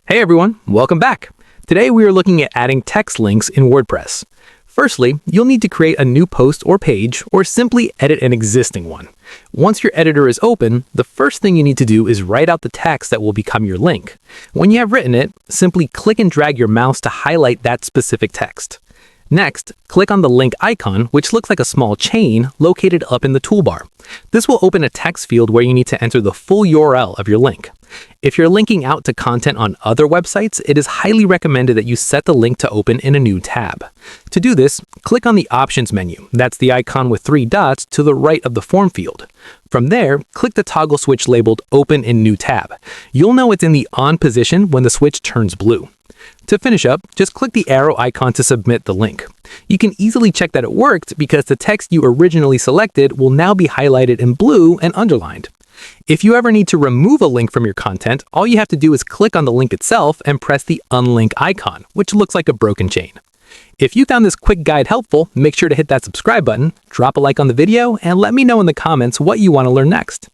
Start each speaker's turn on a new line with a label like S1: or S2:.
S1: Hey everyone, welcome back. Today we are looking at adding text links in WordPress. Firstly, you'll need to create a new post or page, or simply edit an existing one. Once your editor is open, the first thing you need to do is write out the text that will become your link. When you have written it, simply click and drag your mouse to highlight that specific text. Next, click on the link icon, which looks like a small chain located up in the toolbar. This will open a text field where you need to enter the full URL of your link. If you're linking out to content on other websites, it is highly recommended that you set the link to open in a new tab. To do this, click on the Options menu. That's the icon with 3 dots to the right of the Form field. From there, click the toggle switch labeled Open in New Tab. You'll know it's in the On position when the switch turns blue. To finish up, just click the arrow icon to submit the link. You can easily check that it worked because the text you originally selected will now be highlighted in blue and underlined. If you ever need to remove a link from your content, all you have to do is click on the link itself and press the Unlink icon, which looks like a broken chain. If you found this quick guide helpful, make sure to hit that subscribe button, drop a like on the video, and let me know in the comments what you want to learn next.